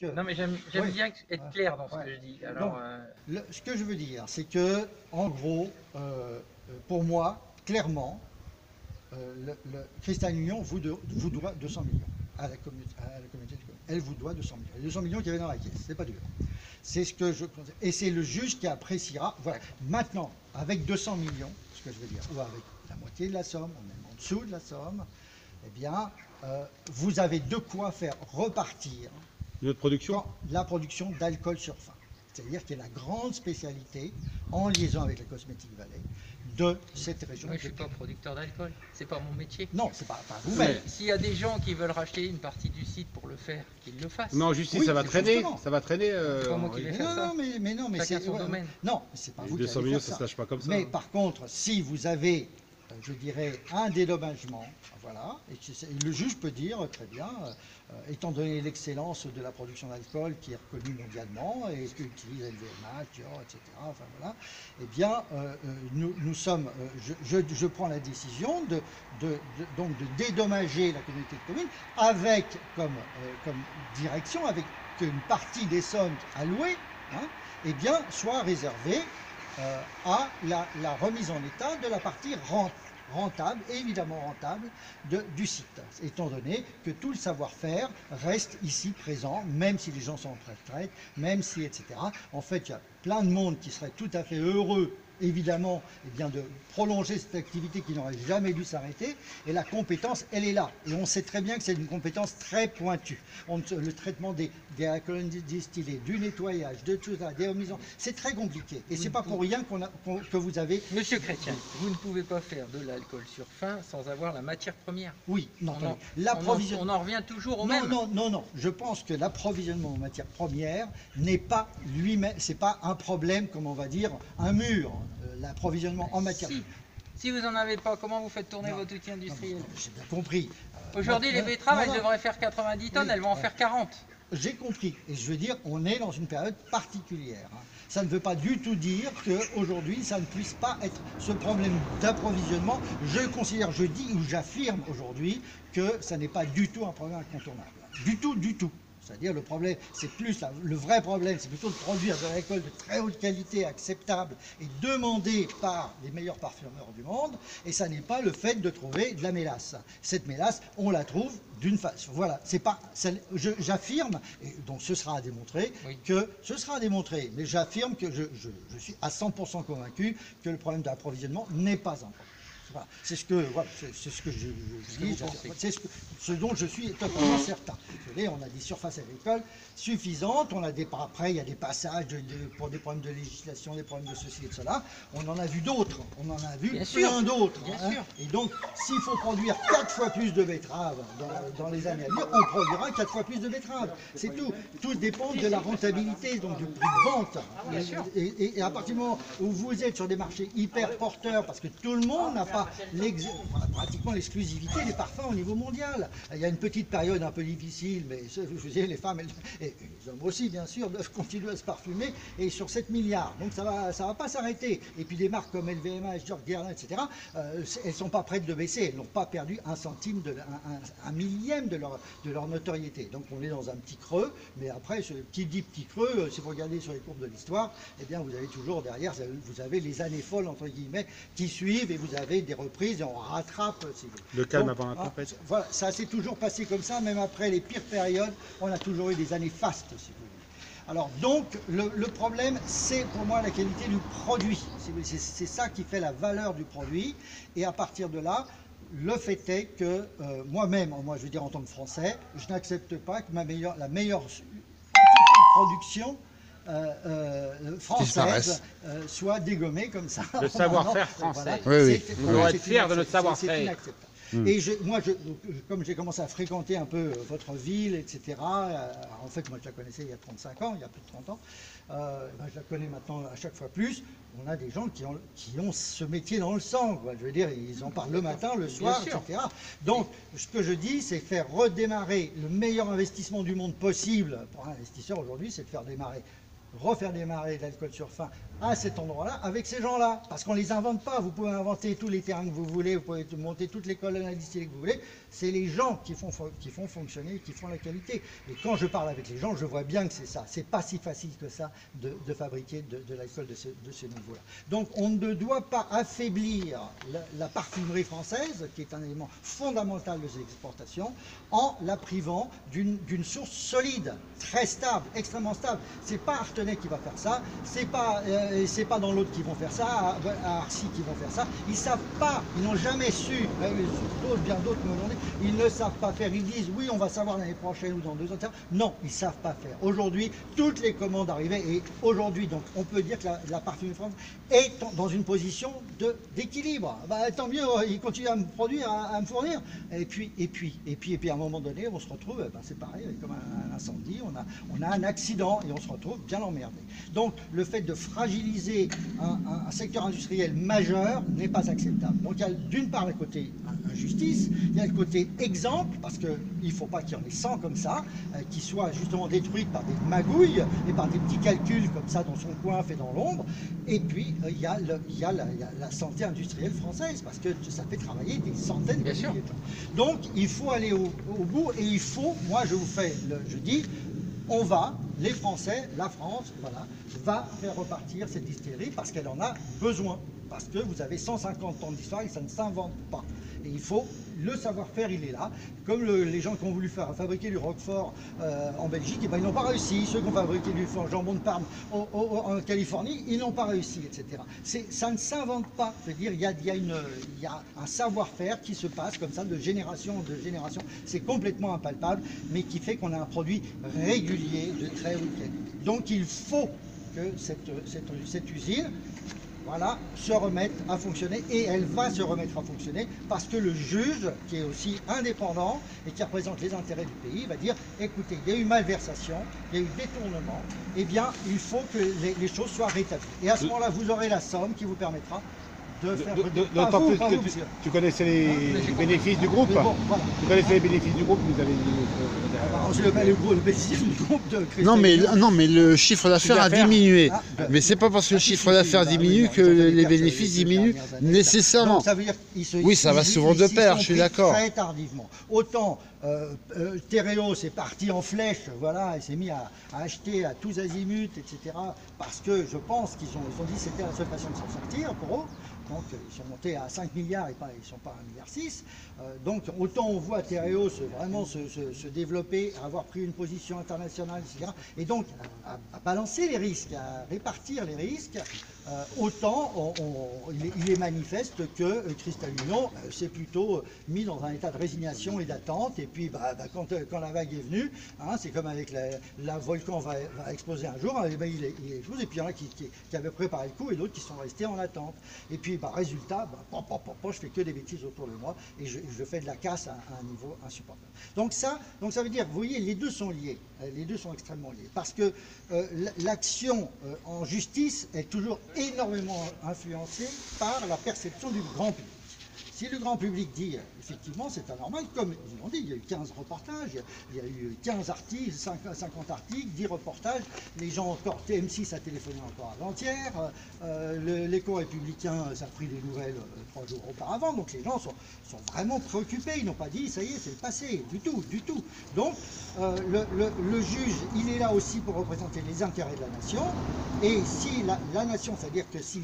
Non, mais j'aime bien être clair dans ce que je dis. Alors, donc, ce que je veux dire, c'est que, en gros, pour moi, clairement, Cristal Union vous doit 200 millions à la communauté de communes. Elle vous doit 200 millions. Les 200 millions qu'il y avait dans la caisse, c'est pas dur. C'est ce que je et c'est le juge qui appréciera. Voilà. Maintenant, avec 200 millions, ce que je veux dire, ou avec la moitié de la somme, ou même en dessous de la somme, eh bien, vous avez de quoi faire repartir notre production la production d'alcool sur fin. C'est-à-dire qu'il y a la grande spécialité, en liaison avec la Cosmétique Valley, de cette région. Moi, je ne suis pas producteur d'alcool, c'est pas mon métier. Non, c'est pas vous-même. S'il y a des gens qui veulent racheter une partie du site pour le faire, qu'ils le fassent. Mais en justice, oui, ça va traîner. Justement. Ça va traîner. C'est pas moi qui vais faire ça. Non, mais c'est son domaine. Non, c'est pas vous 200 qui allez millions, faire ça se lâche pas comme ça. Mais par contre, si vous avez, je dirais, un dédommagement, voilà, et le juge peut dire très bien, étant donné l'excellence de la production d'alcool qui est reconnue mondialement et ce qu'utilise LVMH, Dior, etc. Enfin voilà, eh bien, nous sommes, je prends la décision donc de dédommager la communauté de communes avec comme direction, avec qu'une partie des sommes allouées, hein, eh bien, soit réservée à la remise en état de la partie rentable, évidemment rentable, du site, étant donné que tout le savoir-faire reste ici présent, même si les gens sont en retraite, même si, etc. En fait, il y a plein de monde qui serait tout à fait heureux, évidemment, eh bien, de prolonger cette activité qui n'aurait jamais dû s'arrêter, et la compétence, elle est là. Et on sait très bien que c'est une compétence très pointue. Le traitement des alcools distillés, du nettoyage, de tout ça, des remises en... C'est très compliqué. Et c'est pas pour rien que vous avez... Monsieur Chrétien, vous ne pouvez pas faire de l'alcool sur fin sans avoir la matière première. Oui, non, on en revient toujours au même. Non. Je pense que l'approvisionnement en matière première n'est pas lui-même, c'est pas un problème, comme on va dire, un mur. L'approvisionnement en matière. Si vous n'en avez pas, comment vous faites tourner votre outil industriel? J'ai bien compris. Aujourd'hui, les betteraves, elles devraient faire 90 tonnes, elles vont en faire 40. J'ai compris. Et je veux dire, on est dans une période particulière. Ça ne veut pas du tout dire qu'aujourd'hui, ça ne puisse pas être ce problème d'approvisionnement. Je considère, je dis ou j'affirme aujourd'hui que ça n'est pas du tout un problème incontournable. Du tout. C'est-à-dire le problème, c'est plus le vrai problème, c'est plutôt de produire de l'alcool de très haute qualité, acceptable et demandé par les meilleurs parfumeurs du monde. Et ça n'est pas le fait de trouver de la mélasse. Cette mélasse, on la trouve d'une façon. Voilà, c'est pas. J'affirme, et donc ce sera à démontrer, mais j'affirme que je suis à 100% convaincu que le problème d'approvisionnement n'est pas un problème. Voilà. C'est ce que je dis, c'est ce dont je suis totalement certain. Vous voyez, on a des surfaces agricoles suffisantes, après il y a des passages pour des problèmes de législation, des problèmes de ceci et de cela. On en a vu d'autres, on en a vu plein d'autres. Hein. Et donc, s'il faut produire 4 fois plus de betteraves dans les années à venir, on produira 4 fois plus de betteraves. C'est tout. Tout dépend de la rentabilité, donc du prix de vente. Et à partir du moment où vous êtes sur des marchés hyper porteurs, parce que tout le monde n'a pas pratiquement l'exclusivité des parfums au niveau mondial. Il y a une petite période un peu difficile, mais je vous dis, les femmes et les hommes aussi, bien sûr, doivent continuer à se parfumer, et sur 7 milliards. Donc ça va pas s'arrêter. Et puis des marques comme LVMH, Dior, Guerlain, etc., elles sont pas prêtes de baisser. Elles n'ont pas perdu un centime, un millième de leur notoriété. Donc on est dans un petit creux, mais après, ce qui dit petit creux, si vous regardez sur les courbes de l'histoire, eh bien vous avez toujours derrière, vous avez les années folles, entre guillemets, qui suivent, et vous avez des reprises et on rattrape. Le calme avant la tempête. Voilà, ça s'est toujours passé comme ça, même après les pires périodes, on a toujours eu des années fastes, si vous voulez. Alors donc, le problème, c'est pour moi la qualité du produit. C'est ça qui fait la valeur du produit. Et à partir de là, le fait est que moi-même, je veux dire en tant que Français, je n'accepte pas que la meilleure entité de production française soit dégommée comme ça. Le savoir-faire français. Voilà. Oui. Nous devons être fiers de notre savoir-faire. C'est inacceptable. Et comme j'ai commencé à fréquenter un peu votre ville, etc., en fait, moi je la connaissais il y a 35 ans, il y a plus de 30 ans, je la connais maintenant à chaque fois plus. On a des gens qui ont ce métier dans le sang, quoi. Je veux dire, ils en parlent le matin, le soir, etc. Donc, ce que je dis, c'est faire redémarrer le meilleur investissement du monde possible pour un investisseur aujourd'hui, c'est de faire démarrer refaire démarrer de l'alcool sur fin à cet endroit-là avec ces gens-là. Parce qu'on ne les invente pas. Vous pouvez inventer tous les terrains que vous voulez, vous pouvez monter toutes les colonnes à distiller que vous voulez. C'est les gens qui font fonctionner, qui font la qualité. Et quand je parle avec les gens, je vois bien que c'est ça. C'est pas si facile que ça de fabriquer de l'alcool de ce niveau-là. Donc on ne doit pas affaiblir la parfumerie française, qui est un élément fondamental de ces exportations, en la privant d'une source solide, très stable, extrêmement stable. C'est pas Artenay qui va faire ça, c'est pas dans l'autre qui vont faire ça, à Arcy qui vont faire ça. Ils savent pas, ils n'ont jamais su, bien d'autres me l'ont dit, ils ne savent pas faire. Ils disent oui, on va savoir l'année prochaine ou dans 2 ans. Non, ils savent pas faire. Aujourd'hui, toutes les commandes arrivaient et aujourd'hui, donc, on peut dire que la parfumerie française est dans une position d'équilibre. Bah, tant mieux, ils continuent à me produire, à me fournir. Et puis, à un moment donné, on se retrouve, c'est pareil, comme un incendie, on a un accident et on se retrouve bien emmerdé. Donc, le fait de fragiliser un secteur industriel majeur n'est pas acceptable. Donc, il y a d'une part le côté injustice, il y a le côté exemple, parce qu'il ne faut pas qu'il y en ait 100 comme ça, qui soient justement détruites par des magouilles et par des petits calculs comme ça dans son coin fait dans l'ombre. Et puis, il y a la santé industrielle française, parce que ça fait travailler des centaines de milliers de gens. Donc, il faut aller au bout et il faut, moi je dis, on va, les Français, la France, voilà, va faire repartir cette distillerie parce qu'elle en a besoin. Parce que vous avez 150 ans d'histoire et ça ne s'invente pas. Et il faut, le savoir-faire, il est là. Comme les gens qui ont voulu fabriquer du Roquefort en Belgique, et ben, ils n'ont pas réussi. Ceux qui ont fabriqué du jambon de Parme en Californie, ils n'ont pas réussi, etc. Ça ne s'invente pas. Je veux dire, il y a un savoir-faire qui se passe comme ça de génération en génération. C'est complètement impalpable, mais qui fait qu'on a un produit régulier de très haute qualité. Donc il faut que cette usine, voilà, se remette à fonctionner et elle va se remettre à fonctionner parce que le juge, qui est aussi indépendant et qui représente les intérêts du pays, va dire écoutez, il y a eu malversation, il y a eu détournement, eh bien il faut que les choses soient rétablies. Et à ce moment-là, vous aurez la somme qui vous permettra de faire... D'autant plus que tu connaissais les bénéfices du groupe. Bon, voilà. Tu connaissais les bénéfices du groupe, vous avez dit... le bénéfice du groupe de Cristal. Non, mais le chiffre d'affaires a diminué. Mais c'est pas parce que le chiffre d'affaires diminue que les bénéfices diminuent nécessairement. Donc, ça veut dire oui, ça va souvent de pair, je suis d'accord. Très tardivement. Autant Tereos est parti en flèche, voilà, il s'est mis à acheter à tous azimuts, etc. Parce que je pense qu'ils ont dit que c'était la seule façon de s'en sortir pour eux. Donc ils sont montés à 5 milliards et ils ne sont pas à 1,6 milliard. Donc autant on voit Tereos vraiment se développer, avoir pris une position internationale, etc. Et donc à balancer les risques, à répartir les risques, autant il est manifeste que Cristal Union s'est plutôt mis dans un état de résignation et d'attente. Et puis quand la vague est venue, hein, c'est comme avec la volcan va exploser un jour, il explose, et puis il y en a qui avaient préparé le coup et d'autres qui sont restés en attente. Et puis résultat, je fais que des bêtises autour de moi et je fais de la casse à un niveau insupportable. Donc ça veut dire, vous voyez, les deux sont liés, les deux sont extrêmement liés, parce que l'action en justice est toujours énormément influencée par la perception du grand public. Si le grand public dit, effectivement, c'est anormal, comme ils l'ont dit, il y a eu 15 reportages, il y a eu 15 articles, 50 articles, 10 reportages, les gens encore, TM6 a téléphoné encore avant-hier, l'écho républicain, ça a pris des nouvelles 3 jours auparavant, donc les gens sont vraiment préoccupés, ils n'ont pas dit, ça y est, c'est le passé, du tout. Donc, le juge, il est là aussi pour représenter les intérêts de la nation, et si la nation, c'est-à-dire que si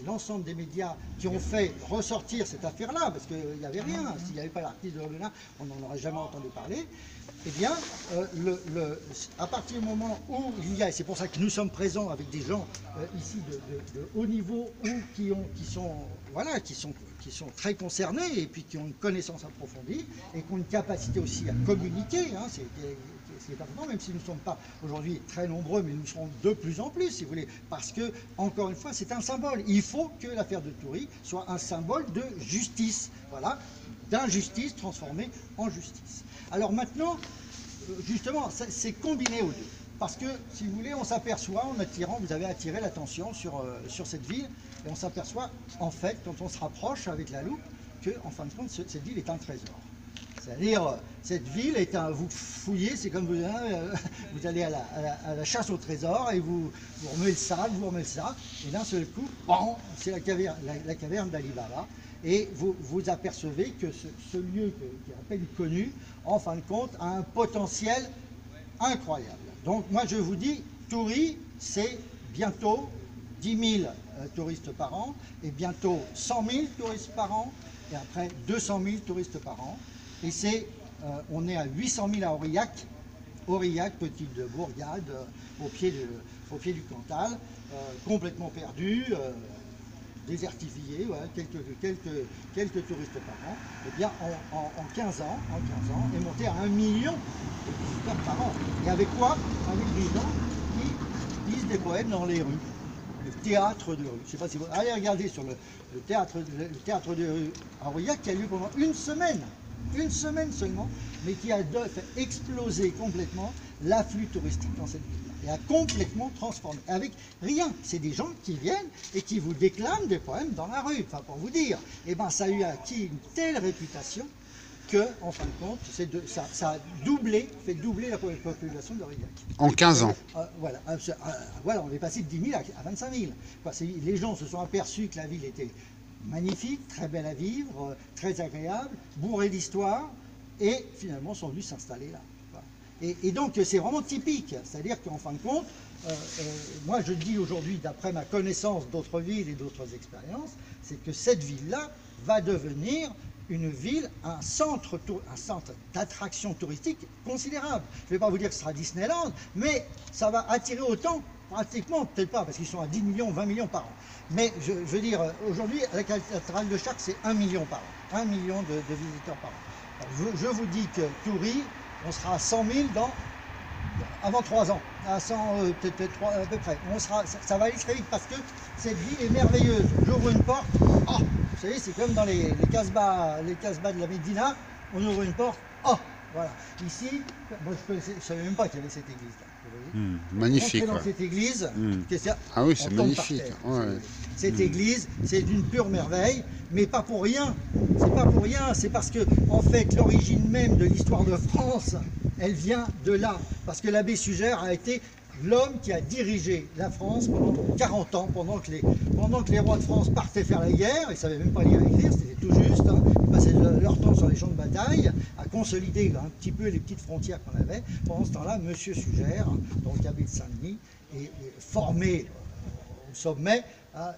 l'ensemble des médias qui ont fait ressortir cette affaire-là, parce qu'il n'y avait rien, s'il n'y avait pas l'article de Robelin, on n'en aurait jamais entendu parler, eh bien, à partir du moment où il y a, et c'est pour ça que nous sommes présents avec des gens ici de haut niveau, ou qui sont très concernés, et puis qui ont une connaissance approfondie, et qui ont une capacité aussi à communiquer, hein, c'est important, même si nous ne sommes pas aujourd'hui très nombreux, mais nous serons de plus en plus, si vous voulez, parce que, encore une fois, c'est un symbole. Il faut que l'affaire de Toury soit un symbole de justice, voilà, d'injustice transformée en justice. Alors maintenant, justement, c'est combiné aux deux. Parce que, si vous voulez, on s'aperçoit, vous avez attiré l'attention sur cette ville, et on s'aperçoit, en fait, quand on se rapproche avec la loupe, que, en fin de compte, cette ville est un trésor. C'est-à-dire, cette ville est vous fouillez, c'est comme vous allez à la chasse au trésor et vous remuez le sac, et d'un seul coup, bon, c'est la caverne d'Ali Baba. Et vous apercevez que ce lieu qui est à peine connu, en fin de compte, a un potentiel incroyable. Donc moi je vous dis, Toury, c'est bientôt 10 000 touristes par an, et bientôt 100 000 touristes par an, et après 200 000 touristes par an. Et on est à 800 000 à Aurillac, petite bourgade, au pied du Cantal, complètement perdu, désertifié, voilà, quelques touristes par an. Et bien en 15 ans, est monté à 1 million de visiteurs par an. Et avec quoi? Avec des gens qui lisent des poèmes dans les rues. Le théâtre de rue. Je ne sais pas si vous allez regarder sur le théâtre de rue à Aurillac qui a lieu pendant une semaine seulement, mais qui a fait exploser complètement l'afflux touristique dans cette ville. Et a complètement transformé. Avec rien. C'est des gens qui viennent et qui vous déclament des poèmes dans la rue. Enfin, pour vous dire. Et ben, ça a eu acquis une telle réputation que, en fin de compte, ça a fait doubler la population d'Aurillac. En 15 ans. Voilà, on est passé de 10 000 à 25 000. Les gens se sont aperçus que la ville était magnifique, très belle à vivre, très agréable, bourrée d'histoire, et finalement sont venus s'installer là. Et donc c'est vraiment typique, c'est-à-dire qu'en fin de compte, moi je dis aujourd'hui, d'après ma connaissance d'autres villes et d'autres expériences, c'est que cette ville-là va devenir une ville, un centre d'attraction touristique considérable. Je ne vais pas vous dire que ce sera Disneyland, mais ça va attirer autant, pratiquement, peut-être pas, parce qu'ils sont à 10 millions, 20 millions par an. Mais je veux dire, aujourd'hui, la cathédrale de Chartres, c'est 1 million par an, 1 million de visiteurs par an. Alors, je vous dis que Toury, on sera à 100 000 avant 3 ans, à 100, peut-être 3 à peu près. Ça va aller très vite parce que cette ville est merveilleuse. J'ouvre une porte, oh, vous savez, c'est comme dans les casbahs de la Médina, on ouvre une porte, oh, voilà. Ici, moi je ne savais même pas qu'il y avait cette église-là. Magnifique. Dans cette église, ah oui, c'est magnifique. Ouais. Cette église, c'est d'une pure merveille, mais pas pour rien. C'est pas pour rien, c'est parce que, en fait, l'origine même de l'histoire de France, elle vient de là. Parce que l'abbé Suger a été l'homme qui a dirigé la France pendant 40 ans, pendant que les rois de France partaient faire la guerre, ils ne savaient même pas lire et écrire, c'était tout juste, hein. Ils passaient leur temps sur les champs de bataille, à consolider un petit peu les petites frontières qu'on avait. Pendant ce temps-là, M. Suger, donc abbé de Saint-Denis, est formé au sommet,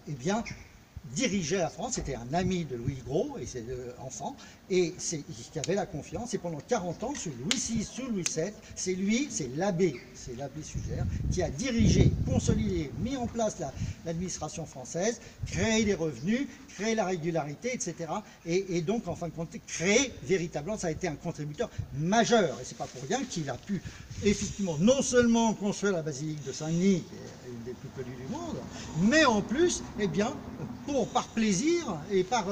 eh bien, dirigeait la France, c'était un ami de Louis le Gros, et c'est enfant, et qui avait la confiance, et pendant 40 ans, sous Louis VI, sous Louis VII, c'est l'abbé Suger, qui a dirigé, consolidé, mis en place l'administration française, créé des revenus, créé la régularité, etc. Et donc, en fin de compte, créé véritablement, ça a été un contributeur majeur, et c'est pas pour rien qu'il a pu, effectivement, non seulement construire la basilique de Saint-Denis, qui est une des plus connues du monde, mais en plus, eh bien, par plaisir et par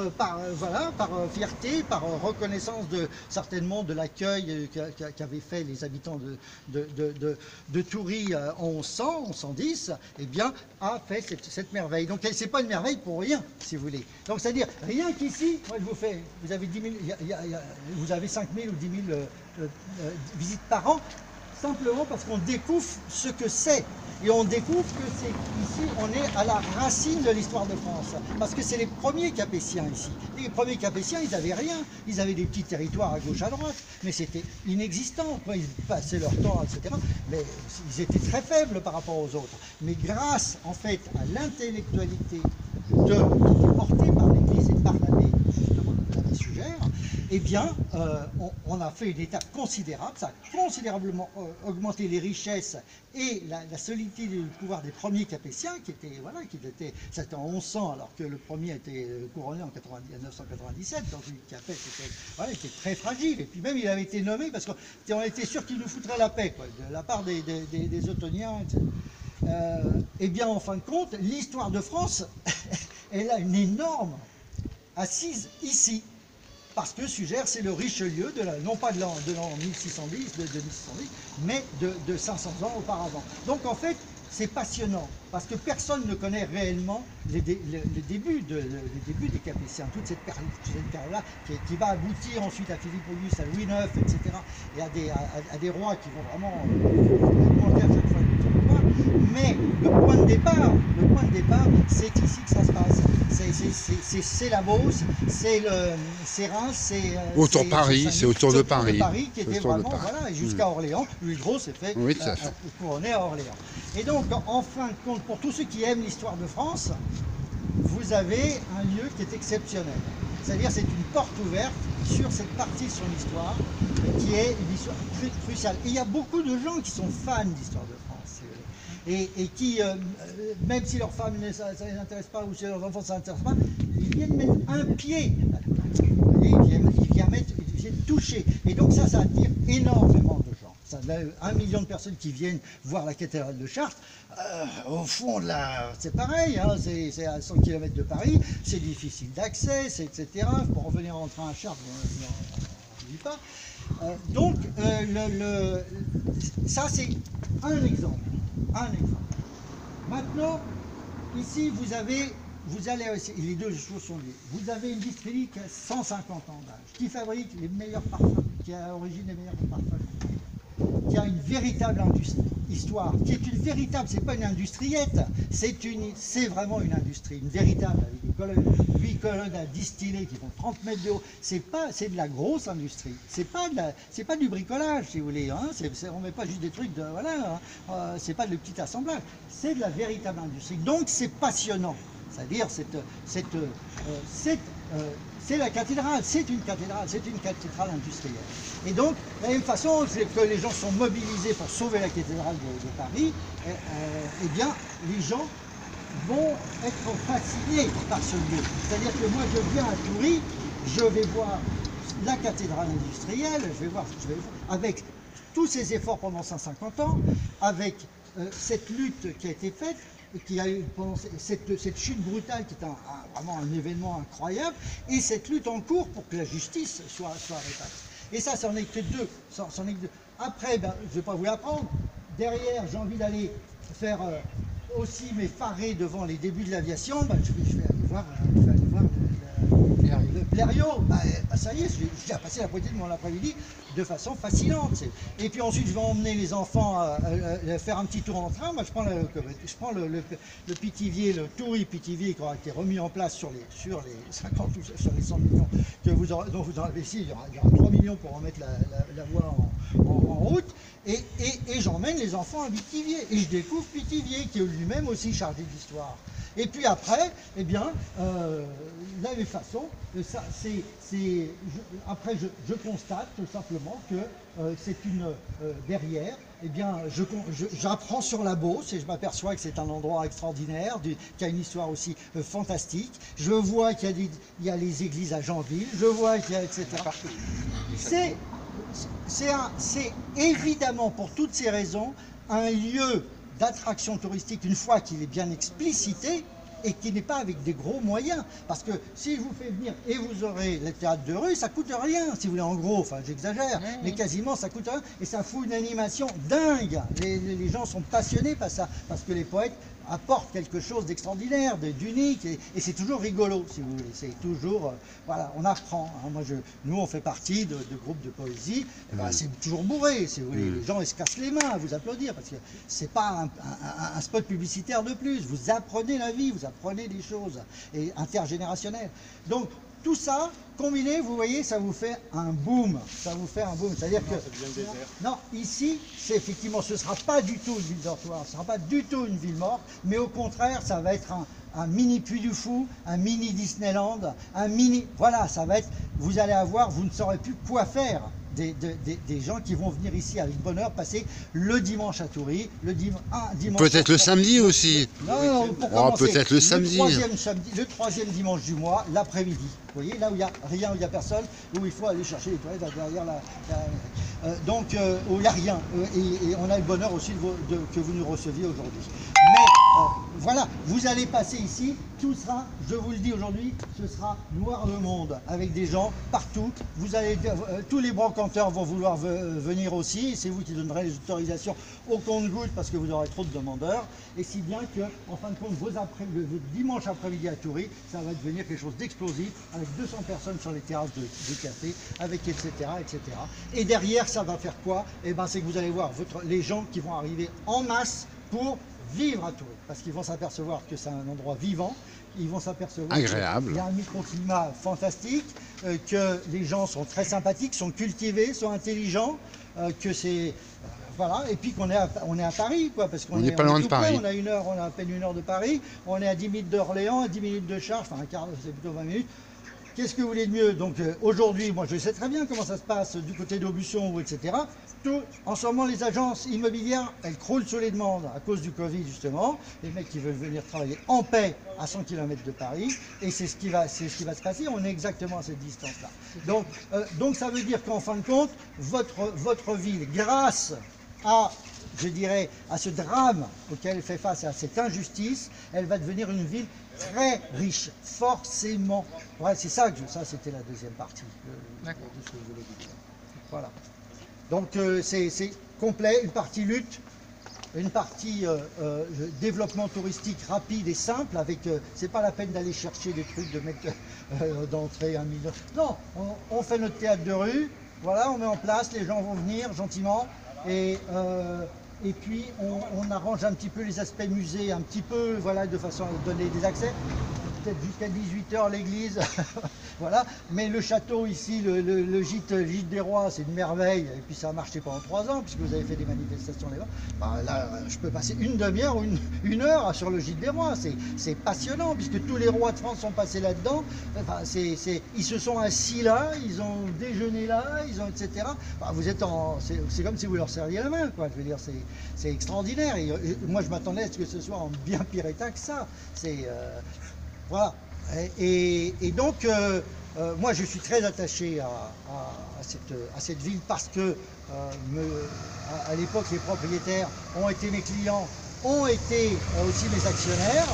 fierté, par reconnaissance certainement de l'accueil qu'avaient fait les habitants de Toury en 1100, 1110, eh bien, a fait cette merveille. Donc c'est pas une merveille pour rien, si vous voulez. Donc c'est-à-dire, rien qu'ici, moi je vous fais, vous avez 10 000, vous avez 5 000 ou 10 000 visites par an, simplement parce qu'on découvre ce que c'est. Et on découvre que c'est ici, on est à la racine de l'histoire de France. Parce que c'est les premiers Capétiens ici. Les premiers Capétiens, ils n'avaient rien. Ils avaient des petits territoires à gauche, à droite. Mais c'était inexistant. Ils passaient leur temps, etc. Mais ils étaient très faibles par rapport aux autres. Mais grâce, en fait, à l'intellectualité portée par l'Église et par l'abbé, justement, l'abbé Suger, eh bien, on a fait une étape considérable. Ça a considérablement augmenté les richesses et la solidité du pouvoir des premiers Capétiens, c'était en 1100, alors que le premier a été couronné en 997, donc Capet était très fragile. Et puis même, il avait été nommé parce qu'on était sûr qu'il nous foutrait la paix, quoi, de la part des Ottoniens, etc. Eh bien, en fin de compte, l'histoire de France, elle a une énorme assise ici. Parce que Suger, c'est le Richelieu, non pas de l'an 1610, mais de 500 ans auparavant. Donc en fait, c'est passionnant, parce que personne ne connaît réellement les débuts des Capétiens, toute cette période-là qui va aboutir ensuite à Philippe Auguste, à Louis IX, etc. Et à des rois qui vont vraiment augmenter à chaque fois le pouvoir. Mais le point de départ, c'est ici que ça se passe. C'est la Beauce, c'est Reims, c'est autour de Paris, c'est autour de Paris. Qui était vraiment, voilà, et jusqu'à Orléans. Louis Gros s'est fait couronner à Orléans. Et donc, en fin de compte, pour tous ceux qui aiment l'histoire de France, vous avez un lieu qui est exceptionnel. C'est-à-dire, c'est une porte ouverte sur cette partie de son histoire, qui est une histoire cruciale. Et il y a beaucoup de gens qui sont fans d'histoire de France. Et qui, même si leurs femmes, ça ne les intéresse pas, ou si leurs enfants, ça ne les intéresse pas, ils viennent mettre un pied. Ils viennent toucher. Et donc ça attire énormément de gens. Ça a 1 million de personnes qui viennent voir la cathédrale de Chartres. Au fond de c'est pareil, hein, c'est à 100 km de Paris, c'est difficile d'accès, etc. Pour revenir en train à Chartres, on ne dit pas. Donc, ça c'est un exemple. Maintenant, ici vous allez aussi, les deux choses sont liées. Vous avez une distillerie qui a 150 ans d'âge, qui fabrique les meilleurs parfums, qui est à l'origine des meilleurs parfums, qui a une véritable histoire, qui est une véritable, c'est pas une industriette, c'est vraiment une industrie, une véritable, avec des colonnes, 8 colonnes à distiller qui font 30 mètres de haut. C'est de la grosse industrie. C'est pas du bricolage, si vous voulez. Hein. On met pas juste des trucs de voilà. Hein. C'est pas de petit assemblage. C'est de la véritable industrie. Donc c'est passionnant. C'est-à-dire c'est la cathédrale, c'est une cathédrale industrielle. Et donc, de la même façon que les gens sont mobilisés pour sauver la cathédrale de Paris, eh bien, les gens vont être fascinés par ce lieu. C'est-à-dire que moi, je viens à Toury, je vais voir la cathédrale industrielle, je vais voir avec tous ces efforts pendant 150 ans, avec cette lutte qui a été faite, qui a eu pendant cette chute brutale qui est vraiment un événement incroyable, et cette lutte en cours pour que la justice soit rétablie. Et ça n'en est que deux. Après, ben, je ne vais pas vous l'apprendre. Derrière, j'ai envie d'aller faire aussi m'effarer devant les débuts de l'aviation. Ben, je vais aller voir le Blériot. Ben, ça y est, j'ai déjà passé la moitié de mon après-midi de façon fascinante. Et puis ensuite, je vais emmener les enfants faire un petit tour en train. Moi, je prends le Pithiviers, le Toury-Pithiviers qui aura été remis en place sur les 50 ou sur les 100 millions dont vous en avez ici. Il y aura 3 millions pour remettre la voie en route. Et j'emmène les enfants à Pithiviers. Et je découvre Pithiviers, qui est lui-même aussi chargé d'histoire. Et puis après, eh bien, de la même façon, après je constate tout simplement que c'est une verrière. Eh bien, j'apprends sur la Beauce et je m'aperçois que c'est un endroit extraordinaire, qui a une histoire aussi fantastique. Je vois qu'il y a les églises à Janville, je vois qu'il y a etc. C'est évidemment pour toutes ces raisons un lieu d'attraction touristique une fois qu'il est bien explicité et qui n'est pas avec des gros moyens. Parce que si je vous fais venir et vous aurez le théâtre de rue, ça coûte rien, si vous voulez, en gros, enfin j'exagère, mais quasiment ça coûte rien et ça fout une animation dingue. Les gens sont passionnés par ça, parce que les poètes apportent quelque chose d'extraordinaire, d'unique, et c'est toujours rigolo, si vous voulez. C'est toujours, voilà, on apprend. Hein. Nous, on fait partie de groupes de poésie, ben, c'est toujours bourré, si vous voulez. Les gens, ils se cassent les mains à vous applaudir, parce que c'est pas un spot publicitaire de plus. Vous apprenez la vie, vous apprenez des choses, et intergénérationnelles. Donc, tout ça, combiné, vous voyez, ça vous fait un boom. Ça vous fait un boom. C'est-à-dire que... Non, ici, c'est effectivement, ce ne sera pas du tout une ville dortoir, ce ne sera pas du tout une ville morte, mais au contraire, ça va être un mini Puy du Fou, un mini Disneyland, un mini... Voilà, ça va être... Vous allez avoir, vous ne saurez plus quoi faire. Des gens qui vont venir ici avec bonheur passer le dimanche à Toury, le dimanche. Peut-être le samedi aussi. Non, pour commencer, peut-être le samedi. Le troisième dimanche du mois, l'après-midi. Vous voyez, là où il n'y a rien, où il n'y a personne, où il faut aller chercher les toilettes derrière donc où il n'y a rien. Et on a le bonheur aussi que vous nous receviez aujourd'hui. Mais voilà, vous allez passer ici, tout sera, je vous le dis aujourd'hui, ce sera noir de monde, avec des gens partout. Vous allez, tous les brocanteurs vont vouloir venir aussi, c'est vous qui donnerez les autorisations au compte-gouttes parce que vous aurez trop de demandeurs. Et si bien que, en fin de compte, vos dimanche après-midi à Toury, ça va devenir quelque chose d'explosif, avec 200 personnes sur les terrasses de café, avec etc., etc. Et derrière, ça va faire quoi? Eh ben, c'est que vous allez voir les gens qui vont arriver en masse pour vivre à Toury, parce qu'ils vont s'apercevoir que c'est un endroit vivant, ils vont s'apercevoir qu'il y a un microclimat fantastique, que les gens sont très sympathiques, sont cultivés, sont intelligents, que c'est... voilà, et puis qu'on est à Paris, quoi, parce qu'on est pas loin de Paris. On a à peine 1 heure de Paris, on est à 10 minutes d'Orléans, à 10 minutes de Chartres, enfin un quart, c'est plutôt 20 minutes. Qu'est-ce que vous voulez de mieux? Donc aujourd'hui, moi je sais très bien comment ça se passe du côté d'Aubusson, etc. En ce moment, les agences immobilières, elles croulent sous les demandes à cause du Covid justement. Les mecs qui veulent venir travailler en paix à 100 km de Paris, et c'est ce qui va se passer. On est exactement à cette distance-là. Donc ça veut dire qu'en fin de compte, votre ville, grâce à, je dirais, à ce drame auquel elle fait face, à cette injustice, elle va devenir une ville très riche, forcément. Ouais, c'est ça ça c'était la deuxième partie de ce que je voulais dire. Voilà. Donc c'est complet, une partie lutte, une partie développement touristique rapide et simple, avec c'est pas la peine d'aller chercher des trucs de mettre d'entrée 1 million. Non, on fait notre théâtre de rue, voilà, on met en place, les gens vont venir gentiment, et puis on arrange un petit peu les aspects musées, un petit peu, voilà, de façon à donner des accès. Peut-être jusqu'à 18 h l'église, voilà. Mais le château ici, le gîte des rois, c'est une merveille. Et puis ça a marché pendant 3 ans, puisque vous avez fait des manifestations là-bas. Bah, là, je peux passer une demi-heure ou une heure sur le gîte des rois. C'est passionnant, puisque tous les rois de France sont passés là-dedans. Enfin, ils se sont assis là, ils ont déjeuné là, etc. Bah, vous êtes c'est comme si vous leur serriez la main, quoi. Je veux dire, c'est extraordinaire. Et moi, je m'attendais à ce que ce soit en bien pire état que ça. Voilà. Et donc, moi, je suis très attaché à cette ville parce que, à l'époque, les propriétaires ont été mes clients, ont été aussi mes actionnaires.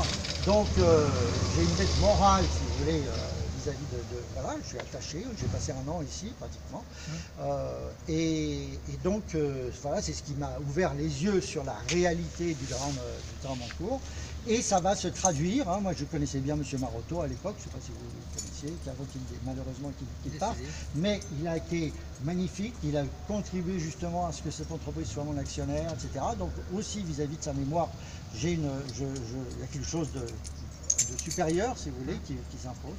Donc, j'ai une dette morale, si vous voulez, vis-à-vis voilà, je suis attaché, j'ai passé 1 an ici, pratiquement. Et donc, voilà, c'est ce qui m'a ouvert les yeux sur la réalité du drame en cours. Et ça va se traduire, hein. Moi je connaissais bien M. Marotto à l'époque, je ne sais pas si vous le connaissiez, avant malheureusement qu'il parte, mais il a été magnifique, il a contribué justement à ce que cette entreprise soit mon actionnaire, etc. Donc aussi vis-à-vis de sa mémoire, il y a quelque chose de supérieur, si vous voulez, qui s'impose.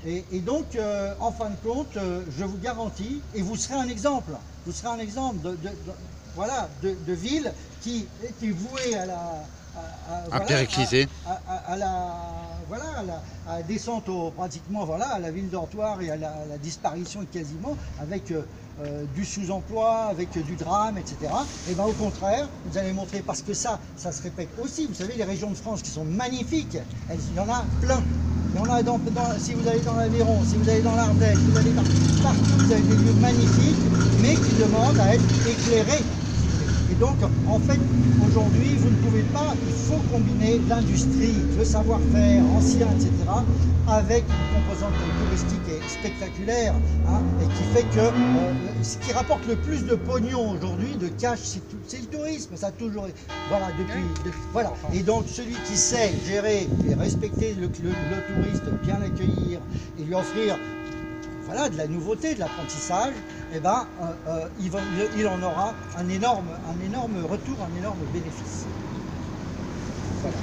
Et donc, en fin de compte, je vous garantis, et vous serez un exemple de ville qui était vouée à la... péricliter. À la descente pratiquement, voilà, à la ville dortoir et à la disparition quasiment, avec du sous-emploi, avec du drame, etc. Et bien au contraire, vous allez montrer, parce que ça se répète aussi, vous savez, les régions de France qui sont magnifiques, il y en a plein. Il y en a si vous allez dans l'Aveyron, si vous allez dans l'Ardèche, vous allez partout, vous avez des lieux magnifiques, mais qui demandent à être éclairés. Et donc, en fait, aujourd'hui, vous ne pouvez pas, il faut combiner l'industrie, le savoir-faire ancien, etc., avec une composante touristique et spectaculaire, hein, et qui fait que ce qui rapporte le plus de pognon aujourd'hui, de cash, c'est le tourisme. Ça a toujours, voilà, voilà. Et donc, celui qui sait gérer et respecter le touriste, bien l'accueillir et lui offrir, voilà, de la nouveauté, de l'apprentissage, eh ben, il en aura un énorme retour, un énorme bénéfice. Voilà.